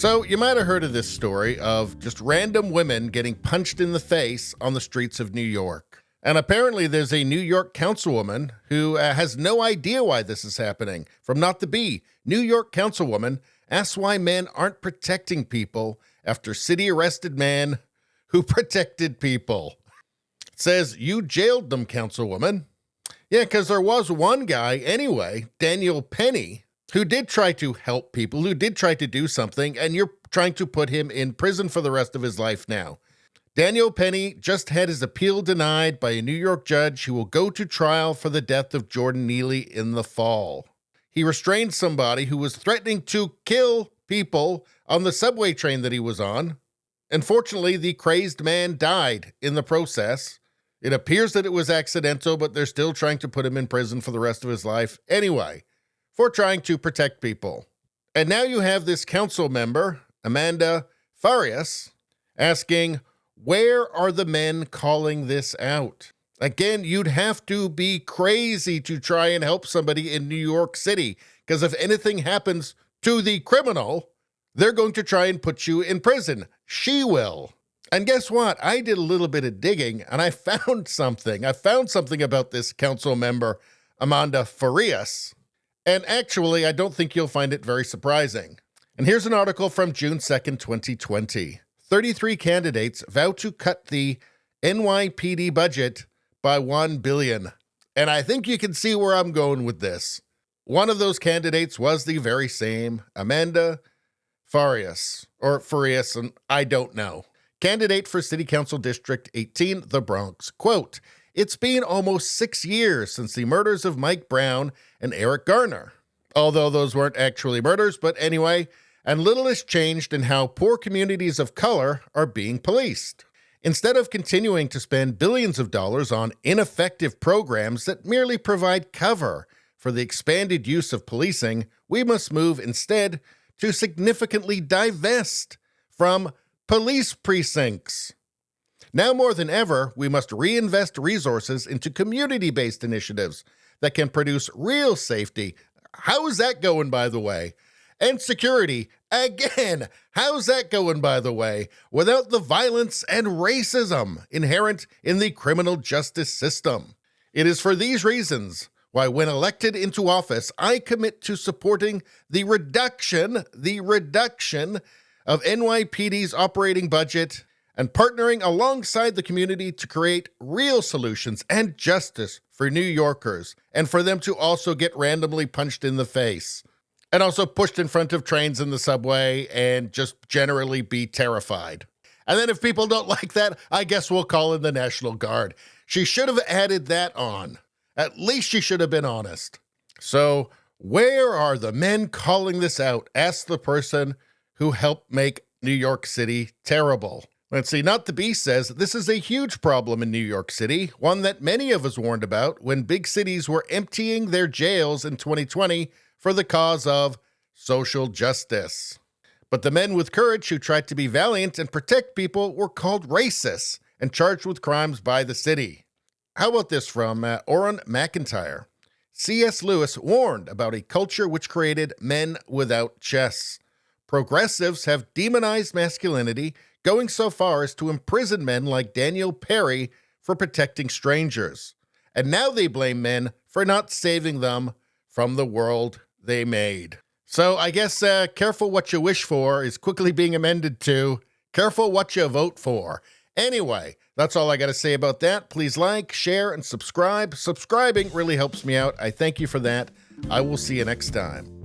So you might have heard of this story of just random women getting punched in the face on the streets of New York. And apparently there's a New York councilwoman who has no idea why this is happening. From Not the Bee, New York councilwoman asks why men aren't protecting people after city arrested man who protected people. It says, you jailed them, councilwoman. Yeah, because there was one guy anyway, Daniel Penny, who did try to help people, who did try to do something, and you're trying to put him in prison for the rest of his life now. Daniel Penny just had his appeal denied by a New York judge who will go to trial for the death of Jordan Neely in the fall. He restrained somebody who was threatening to kill people on the subway train that he was on. Unfortunately, the crazed man died in the process. It appears that it was accidental, but they're still trying to put him in prison for the rest of his life. Anyway, for trying to protect people. And now you have this council member, Amanda Farias, asking, where are the men calling this out? Again, you'd have to be crazy to try and help somebody in New York City, because if anything happens to the criminal, they're going to try and put you in prison. She will. And guess what? I did a little bit of digging, and I found something. I found something about this council member, Amanda Farias. And actually, I don't think you'll find it very surprising. And here's an article from June 2nd, 2020. 33 candidates vow to cut the NYPD budget by $1 billion. And I think you can see where I'm going with this. One of those candidates was the very same Amanda Farias, and I don't know. Candidate for City Council District 18, the Bronx. Quote, it's been almost 6 years since the murders of Mike Brown and Eric Garner. Although those weren't actually murders, but anyway, and little has changed in how poor communities of color are being policed. Instead of continuing to spend billions of dollars on ineffective programs that merely provide cover for the expanded use of policing, we must move instead to significantly divest from police precincts. Now more than ever, we must reinvest resources into community-based initiatives that can produce real safety. How's that going, by the way? And security. Again, how's that going, by the way? Without the violence and racism inherent in the criminal justice system. It is for these reasons why, when elected into office, I commit to supporting the reduction of NYPD's operating budget and partnering alongside the community to create real solutions and justice for New Yorkers, and for them to also get randomly punched in the face, and also pushed in front of trains in the subway and just generally be terrified. And then if people don't like that, I guess we'll call in the National Guard. She should have added that on. At least she should have been honest. So, where are the men calling this out? Ask the person who helped make New York City terrible. Let's see, Not the Bee says, this is a huge problem in New York City, one that many of us warned about when big cities were emptying their jails in 2020 for the cause of social justice. But the men with courage who tried to be valiant and protect people were called racists and charged with crimes by the city. How about this from Orrin McIntyre? C.S. Lewis warned about a culture which created men without chests. Progressives have demonized masculinity, going so far as to imprison men like Daniel Perry for protecting strangers. And now they blame men for not saving them from the world they made. So I guess careful what you wish for is quickly being amended to careful what you vote for. Anyway, that's all I got to say about that. Please like, share, and subscribe. Subscribing really helps me out. I thank you for that. I will see you next time.